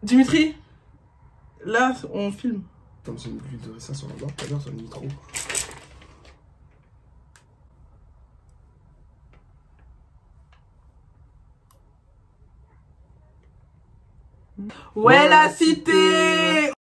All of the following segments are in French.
Dimitri, là, on filme. Comme j'ai mis de ça sur la barre, tout à l'heure sur le micro. Ouais, la cité.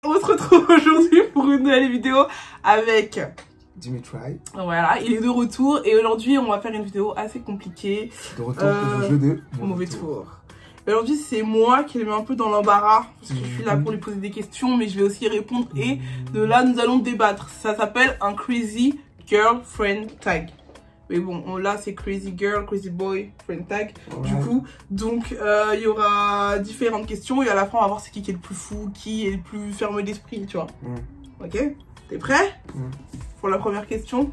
On se retrouve aujourd'hui pour une nouvelle vidéo avec Dimitri. Voilà, il est de retour et aujourd'hui on va faire une vidéo assez compliquée. De retour pour le jeu de mauvais tour. Aujourd'hui c'est moi qui le mets un peu dans l'embarras parce que je suis là pour lui poser des questions mais je vais aussi y répondre et de là nous allons débattre. Ça s'appelle un Crazy Girlfriend Tag. Mais bon, là c'est Crazy Girl, Crazy Boy, Friend Tag. Ouais. Du coup, donc il y aura différentes questions et à la fin on va voir c'est qui est le plus fou, qui est le plus ferme d'esprit, tu vois. Ok? T'es prêt? Pour la première question,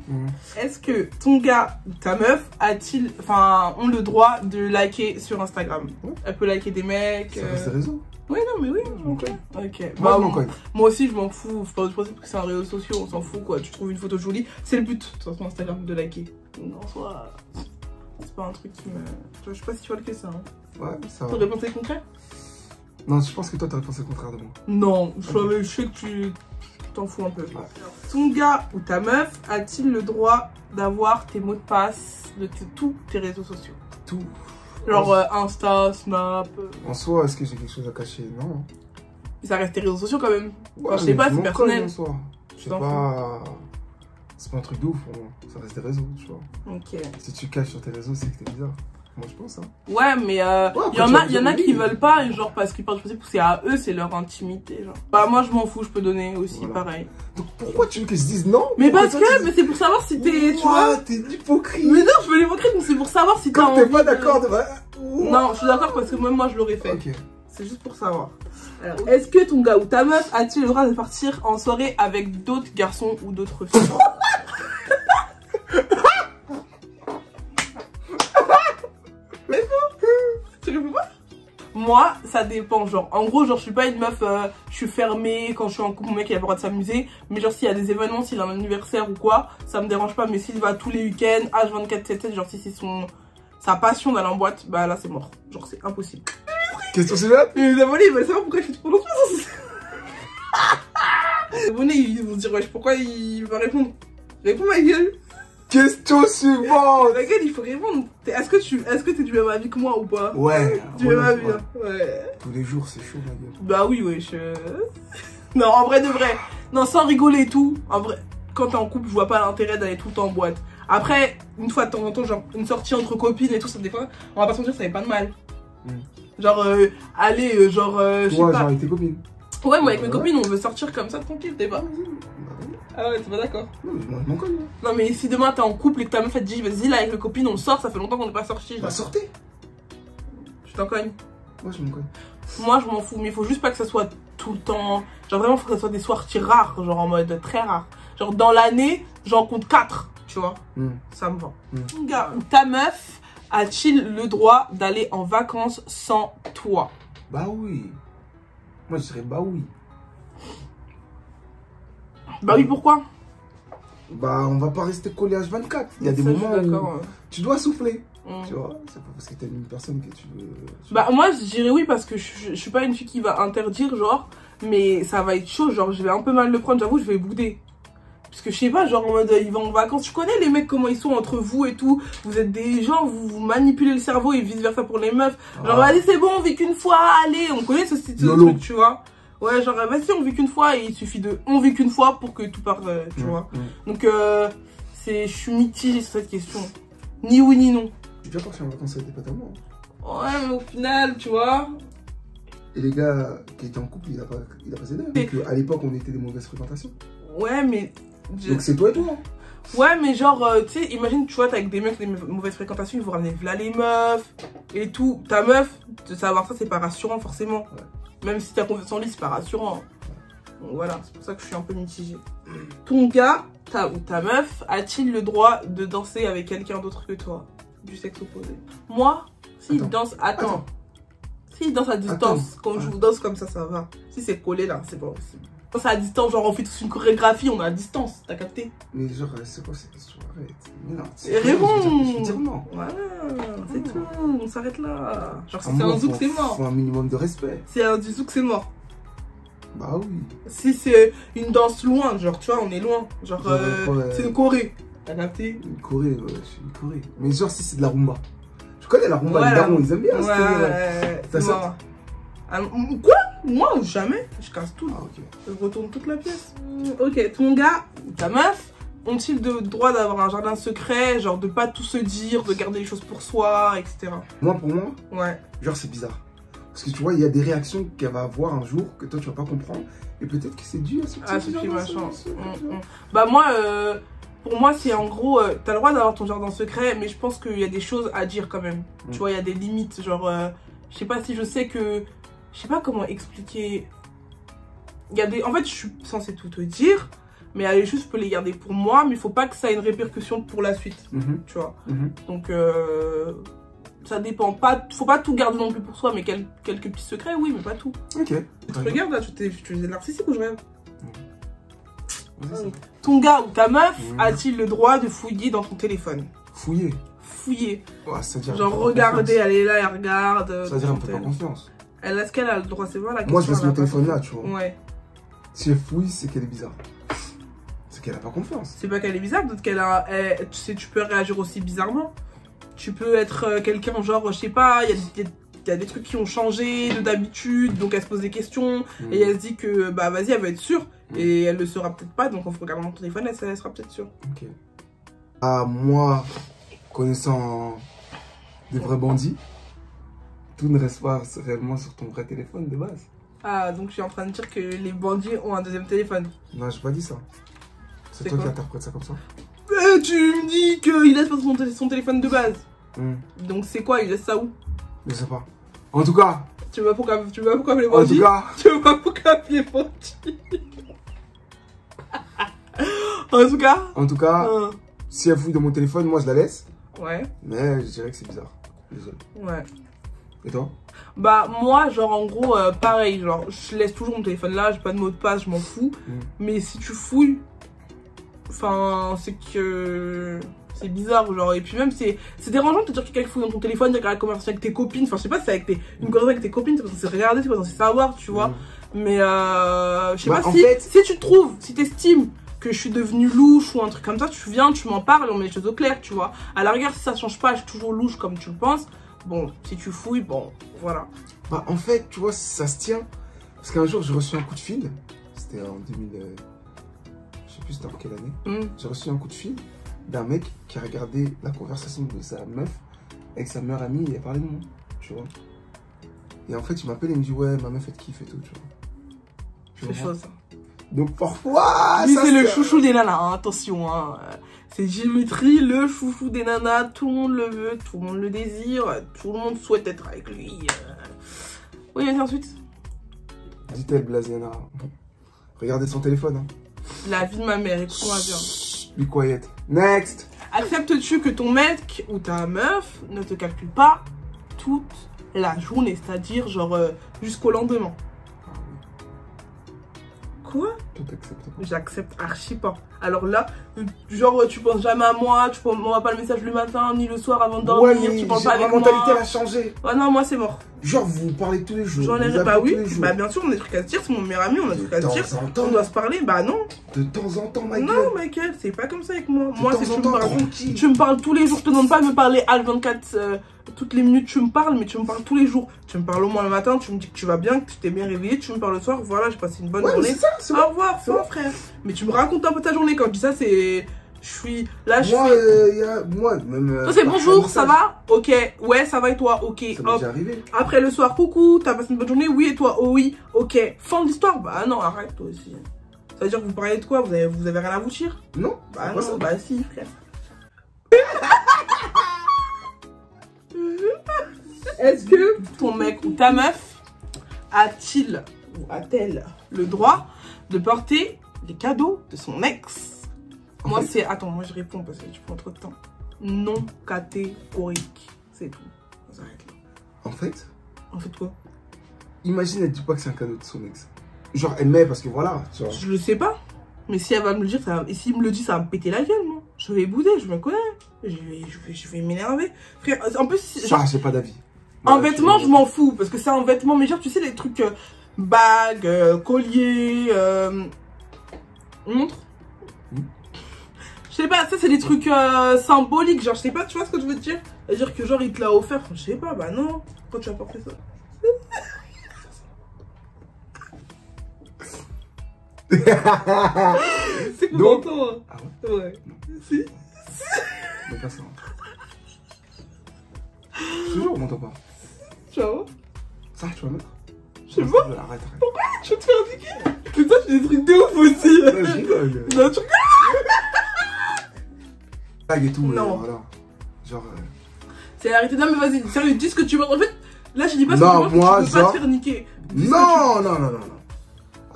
est-ce que ton gars ou ta meuf ont le droit de liker sur Instagram? Elle peut liker des mecs. Ça reste des réseaux. Oui, non, mais oui, ok. Bah, moi aussi, je m'en fous. Je pense que c'est un réseau social, on s'en fout, quoi. Tu trouves une photo jolie, c'est le but, de toute façon, Instagram, de liker. Donc, en soi, c'est pas un truc qui me. Je sais pas si tu vois le que ça. Hein. Ouais, ça va. Ton réponse est concrète? Non, je pense que toi, ta réponse est le contraire de moi. Non, je sais que tu t'en fous un peu. Ouais. Ton gars ou ta meuf a-t-il le droit d'avoir tes mots de passe de tous tes réseaux sociaux? Tout. Genre Insta, Snap. En soi, est-ce que j'ai quelque chose à cacher? Non. Mais ça reste tes réseaux sociaux quand même. Ouais, enfin, je sais pas, c'est personnel. En soi. C'est pas un truc de ouf pour moi. Ça reste des réseaux, tu vois. Ok. Si tu caches sur tes réseaux, c'est que t'es bizarre. Moi, je pense, hein. Ouais, mais il y en a qui veulent pas, genre, parce qu'ils partent du principe que c'est à eux, c'est leur intimité, genre. Bah, moi, je m'en fous, je peux donner aussi, pareil. Donc, pourquoi tu veux que je dise non? Mais parce que, mais c'est pour savoir si t'es, tu vois. T'es hypocrite. Mais non, je veux l'hypocrite, mais c'est pour savoir si t'as envie. T'es pas d'accord de... Non, je suis d'accord parce que même moi, je l'aurais fait. Ok. C'est juste pour savoir. Alors, est-ce que ton gars ou ta meuf a-t-il le droit de partir en soirée avec d'autres garçons ou d'autres filles? Moi, ça dépend, genre, en gros, genre, je suis pas une meuf, je suis fermée, quand je suis en couple, mon mec, il a le droit de s'amuser, mais genre, s'il y a des événements, s'il a un anniversaire ou quoi, ça me dérange pas, mais s'il va tous les week-ends, H24/7, genre, si c'est sa passion d'aller en boîte, bah là, c'est mort, genre, c'est impossible. Question suivante? Les abonnés, ils veulent savoir pourquoi je suis trop longtemps. Les abonnés, ils vont se dire, wesh, pourquoi il va répondre? Réponds, ma gueule. Question suivante. Ma gueule, il faut répondre. Est-ce que t'es du même avis que moi ou pas? Ouais. Du même avis, hein. Ouais. Tous les jours, c'est chaud, ma gueule. Bah oui, wesh. Non, en vrai de vrai. Non, sans rigoler et tout. En vrai, quand t'es en couple, je vois pas l'intérêt d'aller tout le temps en boîte. Après, une fois de temps en temps, genre, une sortie entre copines et tout, ça des fois, on va pas se mentir, ça n'est pas de mal. Genre, aller, genre, je sais pas. Genre avec tes copines? Ouais, moi avec mes copines, on veut sortir comme ça tranquille, t'es pas? Ah ouais, t'es pas d'accord? Non, mais je m'en connais. Non, mais si demain t'es en couple et que ta meuf te dit, vas-y là avec les copines, on sort, ça fait longtemps qu'on n'est pas sorti. Bah, sortez! Tu t'en cognes? Moi, je m'en cogne. Moi, je m'en fous, mais il faut juste pas que ça soit tout le temps. Genre, vraiment, faut que ça soit des sorties rares, genre en mode très rare. Genre, dans l'année, j'en compte 4, tu vois? Ça me va. Gars, ta meuf a-t-il le droit d'aller en vacances sans toi? Bah oui. Moi, je dirais bah oui. Bah oui, pourquoi? Bah, on va pas rester collé H24. Il y a des moments où tu dois souffler. Tu vois, c'est pas parce que t'es une personne que tu veux... Bah, moi, je dirais oui parce que je suis pas une fille qui va interdire, genre, mais ça va être chaud, genre, je vais un peu mal le prendre, j'avoue, je vais bouder. Parce que je sais pas, genre en mode ils vont en vacances. Tu connais les mecs, comment ils sont entre vous et tout. Vous êtes des gens, vous manipulez le cerveau et vice versa pour les meufs. Genre, allez, c'est bon, on vit qu'une fois, allez, on connaît ce style de truc, tu vois. Ouais, genre, vas-y, on vit qu'une fois et il suffit de on vit qu'une fois pour que tout parte, tu vois. Donc, je suis mitigée sur cette question. Ni oui, ni non. J'ai déjà parti en vacances avec des potes à moi. Ouais, mais au final, tu vois. Et les gars qui étaient en couple, il a pas cédé. Donc, à l'époque, on était des mauvaises fréquentations. Ouais, mais. Donc, c'est toi et toi. Ouais, mais genre, tu sais, imagine, tu vois, t'es avec des mecs, des mauvaises fréquentations, ils vont ramener là les meufs et tout. Ta meuf, de savoir ça, c'est pas rassurant, forcément. Ouais. Même si t'as confiance en lui, c'est pas rassurant. Donc voilà, c'est pour ça que je suis un peu mitigée. Ton gars, ou ta meuf, a-t-il le droit de danser avec quelqu'un d'autre que toi? Du sexe opposé. Moi, s'il danse... Attends. S'il danse à distance, quand je vous danse comme ça va. Si c'est collé là, c'est pas possible. C'est à distance, genre on fait tous une chorégraphie, on est à distance, t'as capté? Mais genre, c'est quoi cette question? Arrête. Mais non, c'est réponds. Je veux dire non. Voilà, c'est tout, on s'arrête là. Genre si c'est un zouk, c'est mort. Faut un minimum de respect. C'est un du zouk, c'est mort. Bah oui. Si c'est une danse loin, genre tu vois, on est loin. Genre, c'est une Corée. T'as capté? Une Corée, ouais, une Corée. Mais genre si c'est de la rumba. Je connais la rumba, les darons, ils aiment bien. Ouais, c'est ça. Quoi? Moi, jamais. Je casse tout. Ah, ok. Je retourne toute la pièce. Ok, ton gars, ta meuf, ont-ils le droit d'avoir un jardin secret, genre de pas tout se dire, de garder les choses pour soi, etc. Moi, pour moi, ouais. Genre c'est bizarre. Parce que tu vois, il y a des réactions qu'elle va avoir un jour que toi tu vas pas comprendre. Et peut-être que c'est dû à ce petit machin. Bah moi, pour moi, c'est en gros, t'as le droit d'avoir ton jardin secret, mais je pense qu'il y a des choses à dire quand même. Tu vois, il y a des limites. Genre, je sais pas si je sais que... Je sais pas comment expliquer. Il y a des... En fait, je suis censée tout te dire, mais il y a des choses, je peux les garder pour moi, mais il faut pas que ça ait une répercussion pour la suite. Tu vois. Donc, ça dépend. Pas... Faut pas tout garder non plus pour soi, mais quelques petits secrets, oui, mais pas tout. Ok. Tu regardes là, tu es narcissique ou je regarde? Ton gars ou ta meuf a-t-il le droit de fouiller dans ton téléphone? Fouiller? Fouiller. Ouais, genre regarder, elle est là, elle regarde. Ça veut dire un peu pas confiance. Est-ce qu'elle a le droit? C'est voilà la question. Moi je laisse mon téléphone là, tu vois. Ouais. Si elle fouille, c'est qu'elle est bizarre. C'est qu'elle a pas confiance. C'est pas qu'elle est bizarre, peut-être qu'elle a... tu sais, tu peux réagir aussi bizarrement. Tu peux être quelqu'un genre, je sais pas, il y a des trucs qui ont changé d'habitude, donc elle se pose des questions, et elle se dit que, bah vas-y, elle va être sûre, et elle le sera peut-être pas, donc en regardant ton téléphone, elle sera peut-être sûre. Ok. Ah, moi, connaissant des vrais bandits, tout ne reste pas réellement sur ton vrai téléphone de base. Ah, donc je suis en train de dire que les bandits ont un deuxième téléphone. Non, j'ai pas dit ça. C'est toi qui interprètes ça comme ça. Tu me dis qu'il laisse pas son téléphone de base. Donc c'est quoi? Il laisse ça où? Je sais pas. En tout cas. Tu vois pourquoi les bandits? En tout cas. Tu vois pourquoi les bandits? En tout cas. Si elle fouille dans mon téléphone, moi je la laisse. Ouais. Mais je dirais que c'est bizarre. Désolé. Ouais. Et toi? Bah moi genre en gros pareil, genre je laisse toujours mon téléphone là, j'ai pas de mot de passe, je m'en fous. Mais si tu fouilles, enfin c'est que c'est bizarre genre, et puis même c'est dérangeant de te dire que quelqu'un fouille dans ton téléphone, de regarder la conversation avec tes copines, enfin je sais pas si c'est avec une conversation avec tes copines, c'est pas censé regarder, c'est pas censé savoir, tu vois. Mais je sais pas si tu trouves, si t'estimes que je suis devenue louche ou un truc comme ça, tu viens, tu m'en parles, on met les choses au clair, tu vois. À la rigueur si ça change pas, je suis toujours louche comme tu le penses. Bon, si tu fouilles, bon, voilà. Bah, en fait, tu vois, ça se tient. Parce qu'un jour, j'ai reçu un coup de fil. C'était en 2000... je sais plus c'était en quelle année. J'ai reçu un coup de fil d'un mec qui a regardé la conversation de sa meuf avec sa meilleure amie et il a parlé de moi, tu vois. Et en fait, il m'appelle et il me dit, ouais, ma meuf, elle te kiffe et tout, tu vois. C'est chaud, ça. Donc, parfois... Lui, c'est le chouchou des nanas, hein, attention, hein. C'est Dimitri, le chouchou des nanas, tout le monde le veut, tout le monde le désire, tout le monde souhaite être avec lui. Oui, vas-y, ensuite. Dit-elle, Blasiana. Regardez son téléphone. Hein. La vie de ma mère, écoute-moi bien. Be quiet. Next. Acceptes-tu que ton mec ou ta meuf ne te calcule pas toute la journée, c'est-à-dire genre jusqu'au lendemain? Quoi? Tout accepte. J'accepte archi pas. Alors là, genre tu penses jamais à moi, tu m'envoies pas le message le matin ni le soir avant de dormir, ouais, tu penses pas avec moi. Ma mentalité elle a changé. Ouais non, moi c'est mort. Genre vous parlez tous les jours. J'en ai pas, oui. Bah bien sûr, on a des trucs à se dire, c'est mon meilleur ami, on a des trucs à se dire. On doit se parler, bah non. De temps en temps, Michael. Non, Michael, c'est pas comme ça avec moi. Moi, c'est tu me parles tous les jours, je te demande pas de me parler H24 toutes les minutes, tu me parles, mais tu me parles tous les jours. Tu me parles au moins le matin, tu me dis que tu vas bien, que tu t'es bien réveillé, tu me parles le soir, voilà, j'ai passé une bonne journée. Ça, au revoir, c'est mon frère. Mais tu me racontes un peu ta journée, quand je dis ça, c'est... Je suis... Là, je suis... Moi, même... c'est bonjour, ça va? Ok. Ouais, ça va et toi? Ok. Ça m'est déjà arrivé. Après le soir, coucou, t'as passé une bonne journée? Oui, et toi? Oh oui. Ok. Fin de l'histoire? Bah non, arrête, toi aussi. Ça veut dire que vous parlez de quoi? Vous avez rien à vous dire? Non. Bah non, ça. Bah si, frère. Est-ce que ton mec ou ta meuf a-t-il ou a-t-elle le droit de porter les cadeaux de son ex? Moi c'est... Attends, moi je réponds parce que tu prends trop de temps. Non catégorique. C'est tout. On s'arrête là. En fait quoi? Imagine, elle dit pas que c'est un cadeau de son ex. genre, elle met parce que voilà, tu vois. Je le sais pas. Mais si elle va me le dire, et s'il me le dit, ça va me péter la gueule, moi. Je vais bouder, je me connais. Je vais m'énerver. Frère, en plus, genre, j'ai pas d'avis. En vêtements, je m'en fous. Parce que c'est un vêtement, mais genre, tu sais, les trucs bagues, collier, montre. Je sais pas, ça, c'est des trucs symboliques. Genre, je sais pas, tu vois ce que je veux te dire? C'est-à-dire que, genre, il te l'a offert. Je sais pas, bah non. Pourquoi tu as pas fait ça? C'est content, hein. Ah ouais? Ouais. Si. Mais pas ça. Toujours, on m'entend pas. Ciao. Ça, tu vas mettre? Je sais pas. Arrête. Pourquoi tu vas te faire niquer? C'est toi, tu fais des trucs de ouf aussi. Non, je rigole. Non, tu rigoles. Blague et tout, non. Voilà. Genre. C'est arrêté. Non, mais vas-y, sérieux, dis ce que tu veux. En fait, là, je dis pas ce non, que tu veux, moi, tu peux pas te faire niquer. Non.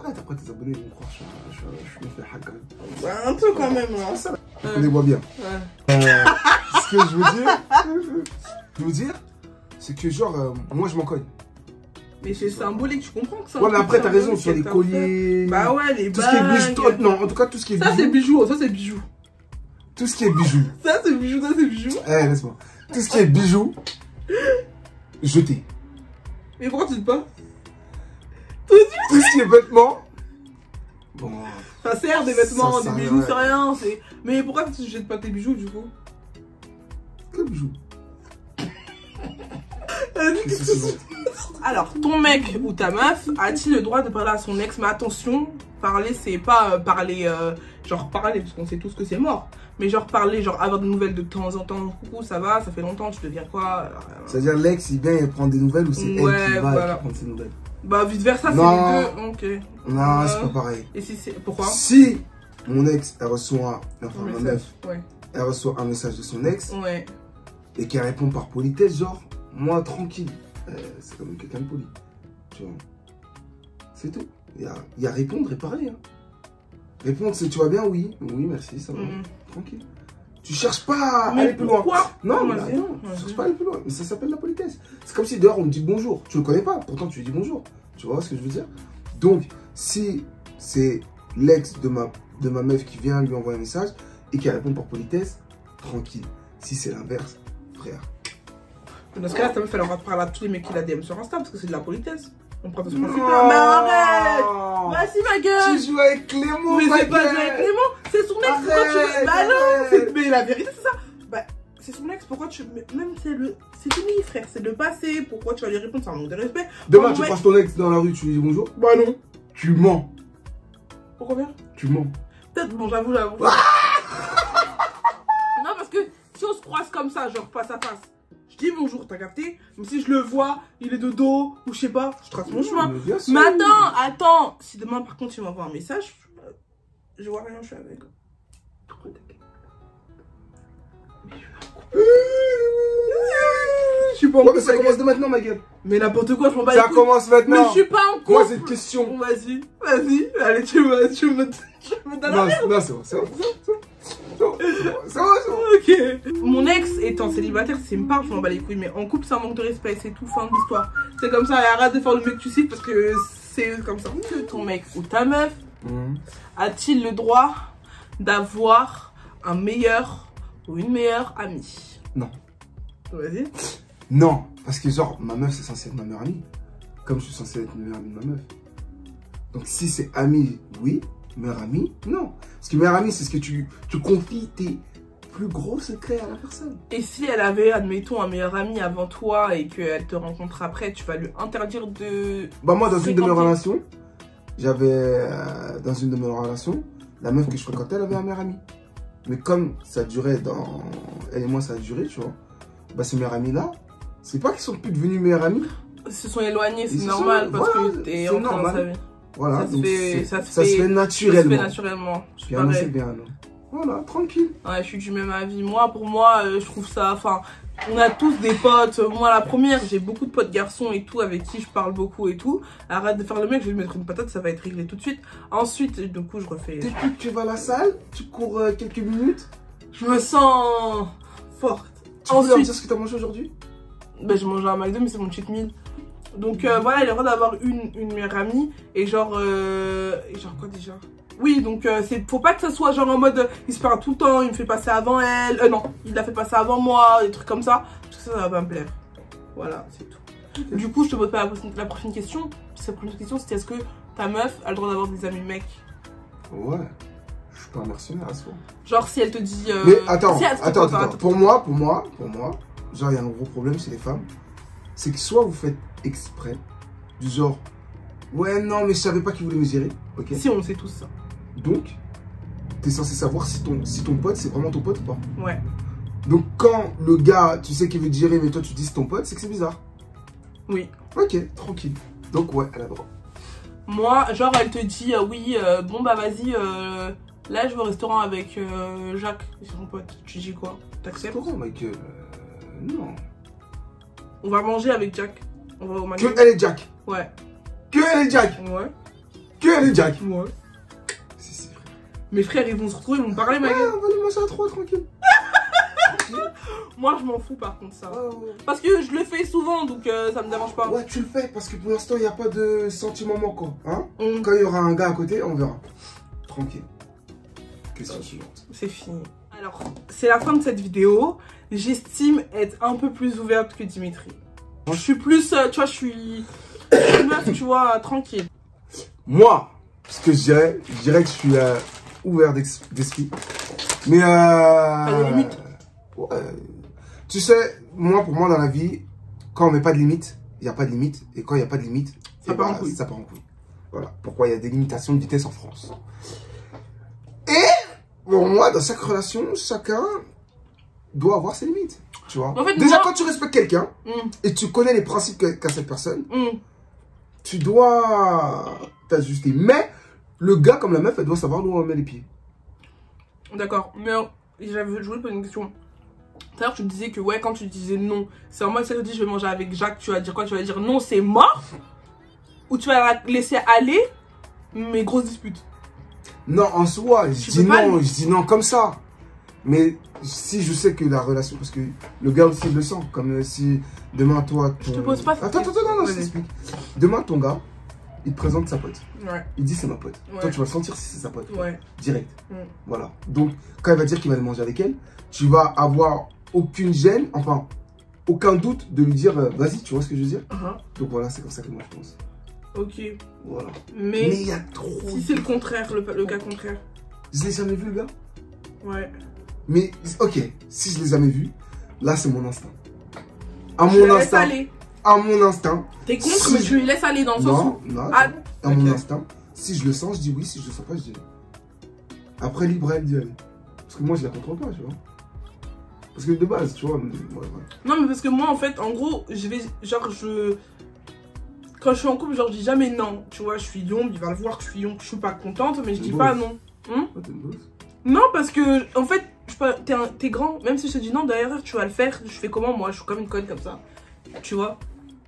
Arrête, après tes abonnés, ils vont croire je me fais hack quand même. Bah, un peu quand même, là. On les voit bien. Ouais. Ce que je veux dire, c'est que genre, moi je m'en cogne. Mais c'est symbolique, tu comprends que ça. Ouais, mais après, t'as raison, sur les colliers. Bah ouais, les bagues. Tout ce qui est bijoux. Non, en tout cas, tout ce qui est bijoux. Ça, c'est bijoux, ça, c'est bijoux. Tout ce qui est bijoux. Ça, c'est bijoux, ça, c'est bijoux. Eh, laisse-moi. Tout ce qui est bijoux, jeté. Mais pourquoi tu dis pas? Tout ce qui est vêtements. Bon. Ça sert des vêtements, ça des bijoux, ouais. c'est rien. Mais pourquoi tu jettes pas tes bijoux, du coup? Quel bijou? Alors, ton mec ou ta meuf a-t-il le droit de parler à son ex? Mais attention, parler, c'est pas parler, genre parler, parce qu'on sait tous que c'est mort. Mais genre parler, genre avoir des nouvelles de temps en temps. Coucou, ça va, ça fait longtemps, tu deviens quoi? C'est-à-dire l'ex, il vient et prend des nouvelles ou c'est elle qui va voilà. prendre ses nouvelles? Bah, vice versa, c'est les deux. Ok. Non, c'est pas pareil. Et si c'est. Pourquoi? Si mon ex, elle reçoit, enfin ma meuf, ouais. elle reçoit un message de son ex Ouais. et qu'elle répond par politesse, genre, moi tranquille. C'est quand même quelqu'un de poli. Tu vois. C'est tout. Il y a répondre et parler. Hein. Répondre, c'est tu vas bien? Oui. Oui, merci, ça va. Tranquille. Tu cherches pas à aller plus loin. Non, mais attends, tu cherches pas à aller plus loin. Mais ça s'appelle la politesse. C'est comme si dehors on me dit bonjour. Tu le connais pas, pourtant tu lui dis bonjour. Tu vois ce que je veux dire? Donc, si c'est l'ex de ma meuf qui vient lui envoyer un message et qui répond par politesse, tranquille. Si c'est l'inverse, frère. Dans ce cas-là, ta meuf, elle aura parlé à tous les mecs qui la DM sur Insta parce que c'est de la politesse. On prend de ce principe-là. Mais arrête! Vas-y, ma gueule! Tu joues avec Clément, mais c'est pas jouer avec Clément! C'est son ex, pourquoi tu veux. Bah non! Mais la vérité, c'est ça! Bah, c'est son ex, pourquoi tu. Même c'est fini, frère, c'est le passé. Pourquoi tu vas lui répondre? C'est un manque de respect. Demain, tu croises ton ex dans la rue, tu lui dis bonjour? Bah non! Tu mens! Pourquoi bien? Tu mens! Peut-être, bon, j'avoue. Non, parce que si on se croise comme ça, genre face à face. Je dis bonjour, t'as capté? Mais si je le vois, il est de dos, ou je sais pas, je trace mon chemin. Mais attends, si demain par contre tu m'envoies un message, je vois rien, je suis avec. Je suis pas en couple. Ouais, mais ça commence de maintenant, ma gueule. Mais n'importe quoi, je m'en bats les couilles. Ça commence maintenant. Mais je suis pas en couple. Moi, cette question. Vas-y, allez, tu me donnes la merde. Non, c'est bon. Ok. Mon ex étant célibataire, c'est me parle, je m'en bats les couilles. Mais en couple, c'est un manque de respect, c'est tout, fin de l'histoire. C'est comme ça, et arrête de faire le mec que tu cites parce que c'est comme ça. Ton mec ou ta meuf a-t-il le droit d'avoir un meilleur ou une meilleure amie? Non. Vas-y. Non, parce que genre, ma meuf, c'est censé être ma meilleure amie. Comme je suis censé être une meilleure amie de ma meuf. Donc si c'est amie, oui. Meilleure amie, non. Parce que meilleure amie, c'est ce que tu confies tes plus gros secrets à la personne. Et si elle avait, admettons, un meilleur ami avant toi et qu'elle te rencontre après, tu vas lui interdire de... Bah moi, dans une de mes relations, dans une de mes relations, la meuf que je fréquentais, elle avait un meilleur ami. Mais comme ça durait dans... Elle et moi, ça a duré, tu vois. Bah ces meilleurs amis-là, c'est pas qu'ils sont plus devenus meilleurs amis. Ils se sont éloignés, c'est normal, parce que t'es en train de sa vie. Voilà, ça se fait naturellement. Et moi, c'est bien, non. Voilà, tranquille. Ouais, je suis du même avis. Moi, pour moi, je trouve ça... Enfin, on a tous des potes. Moi, la première, j'ai beaucoup de potes garçons et tout, avec qui je parle beaucoup et tout. Arrête de faire le mec, je vais lui mettre une patate, ça va être réglé tout de suite. Ensuite, du coup, je refais... Depuis que tu vas à la salle, tu cours quelques minutes. Je me sens forte. Tu peux leur dire ce que tu as mangé aujourd'hui? Ben, j'ai mangé un McDo, mais c'est mon cheat meal. Donc voilà, il a le droit d'avoir une meilleure amie. Et genre quoi déjà? Oui, donc faut pas que ça soit genre en mode il se parle tout le temps, il me fait passer avant elle. Non, il l'a fait passer avant moi, des trucs comme ça. Parce que ça va pas me plaire. Voilà, c'est tout. Okay. Du coup, je te pose pas la prochaine question. La prochaine question, c'était est-ce que ta meuf a le droit d'avoir des amis mecs? Ouais. Je suis pas un mercenaire à soi. Genre si elle te dit... Mais attends, si attends. Pour moi, genre il y a un gros problème chez les femmes. C'est que soit vous faites exprès, du genre, ouais non mais je savais pas qu'il voulait me gérer, ok? Si on sait tous ça. Donc, t'es censé savoir si ton pote c'est vraiment ton pote ou pas. Ouais. Donc quand le gars, tu sais qu'il veut te gérer mais toi tu dis c'est ton pote, c'est que c'est bizarre. Oui. Ok, tranquille. Donc ouais, elle a le droit. Moi, genre elle te dit, oui, bon bah vas-y, là je vais au restaurant avec Jacques, c'est son pote. Tu dis quoi? T'acceptes? Restaurant, Michael, non. On va manger avec Jack. On va au magasin. Que elle est Jack. Ouais. Que elle est Jack. Ouais. Que elle est Jack. Ouais. Si, frère. Mes frères, ils vont se retrouver, ils vont me parler, ma gueule. On va aller manger à 3, tranquille. Moi, je m'en fous par contre, ça. Parce que je le fais souvent, donc ça me dérange pas. Ouais, tu le fais parce que pour l'instant, il n'y a pas de sentiment manquant. Hein? Quand il y aura un gars à côté, on verra. Tranquille. Question suivante. C'est fini. Alors, c'est la fin de cette vidéo. J'estime être un peu plus ouverte que Dimitri. Je suis plus, tu vois, je suis meuf, tu vois, tranquille. Moi, ce que je dirais que je suis ouvert d'esprit. Mais Pas de limite. Ouais. Tu sais, pour moi dans la vie, quand on met pas de limite, il n'y a pas de limite. Et quand il n'y a pas de limite, ça part en couille. Ça part en couille. Voilà. Pourquoi il y a des limitations de vitesse en France. Et pour moi, dans chaque relation, chacun doit avoir ses limites. Tu vois. En fait, déjà, moi... quand tu respectes quelqu'un et tu connais les principes qu'a cette personne, tu dois t'ajuster. Mais le gars comme la meuf, elle doit savoir où on met les pieds. D'accord. Mais je voulais poser une question. Tout à l'heure, tu me disais que ouais, quand tu disais non, c'est en mode si elle te dit je vais manger avec Jacques, tu vas dire quoi? Tu vas dire non, c'est mort? Ou tu vas la laisser aller, mais grosse dispute? Non, en soi, je dis non comme ça. Mais si je sais que la relation, parce que le gars aussi le sent, comme si demain toi... Je te pose pas cette question. Attends, non, je t'explique. Demain ton gars, il te présente sa pote. Ouais. Il dit c'est ma pote. Ouais. Toi tu vas le sentir si c'est sa pote. Ouais. Direct. Voilà. Donc quand il va dire qu'il va aller manger avec elle, tu vas avoir aucune gêne, enfin aucun doute de lui dire vas-y, tu vois ce que je veux dire. Donc voilà, c'est comme ça que moi je pense. Ok. Voilà. Mais il y a trop... Si c'est le contraire, le cas contraire. Je l'ai jamais vu le gars. Ouais. Mais ok, si je l'ai jamais vu, là c'est mon instinct. À mon instinct. À mon instinct. T'es contre, mais tu lui laisses aller dans le sens où... Non, à mon instinct. Si je le sens, je dis oui. Si je le sens pas, je dis non. Après, libre elle dit aller. Parce que moi, je la contrôle pas, tu vois. Parce que de base, tu vois. Ouais. Non, mais parce que moi, en fait, en gros, je vais. Genre, quand je suis en couple, genre, je dis jamais non. Tu vois, je suis lion, il va le voir que je suis lion, que je suis pas contente, mais je dis pas non. Non, parce que, en fait, t'es grand. Même si je te dis non, derrière, tu vas le faire. Je fais comment, moi? Je suis comme une conne comme ça. Tu vois?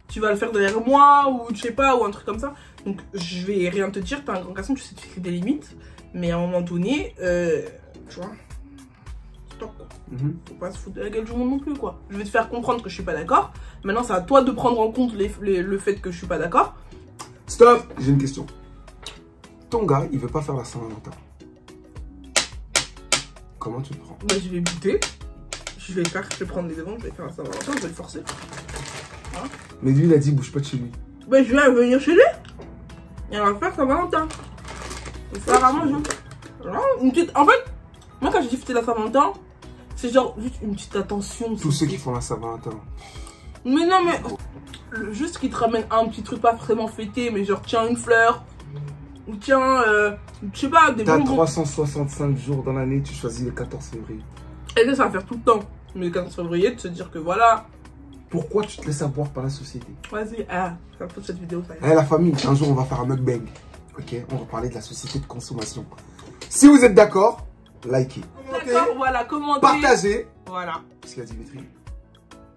Tu vas le faire derrière moi, ou je sais pas, ou un truc comme ça. Donc, je vais rien te dire, t'as un grand garçon, tu sais te fixer des limites. Mais à un moment donné, tu vois, stop quoi. Faut pas se foutre de la gueule du monde non plus quoi. Je vais te faire comprendre que je suis pas d'accord. Maintenant, c'est à toi de prendre en compte le fait que je suis pas d'accord. Stop. J'ai une question. Ton gars, il veut pas faire la Saint-Valentin. Comment tu le prends? Bah, je vais buter. Je vais prendre les devants, je vais faire la Saint-Valentin, je vais le forcer. Voilà. Mais lui, il a dit bouge pas de chez lui. Bah, je vais venir chez lui. Et on va faire Saint-Valentin. Il faut faire à manger. En fait, moi quand je dis fêter la Saint-Valentin, c'est genre juste une petite attention. Tous ceux qui font la Saint-Valentin. Mais non, mais juste qu'ils te ramènent un petit truc pas vraiment fêté, mais genre tiens une fleur. Ou tiens, je sais pas, des bonbons. T'as 365 jours dans l'année, tu choisis le 14 février. Et ça va faire tout le temps. Mais le 14 février, de se dire que voilà. Pourquoi tu te laisses avoir par la société? Vas-y, ça me fout cette vidéo, ça y est. La famille, un jour on va faire un mukbang. Ok, on va parler de la société de consommation. Si vous êtes d'accord, likez. D'accord, voilà, commentez. Partagez. Voilà. Ce qu'il a dit Dimitri.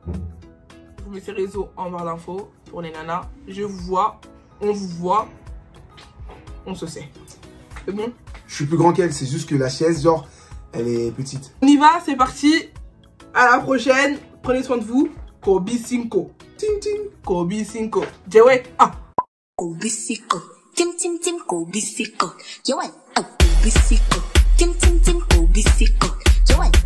Je vous mets ces réseaux en barre d'infos pour les nanas. Je vous vois, on vous voit, on se sait. C'est bon? Je suis plus grand qu'elle, c'est juste que la chaise, genre, elle est petite. On y va, c'est parti. À la prochaine. Prenez soin de vous. Kobe 5. Ting ting. Kobe 5. Jewe. Ah. Kobe 5. Tim tim tim Kobe 5. Jewe. Kobe 5. Tim tim tim Kobe 5. Jewe.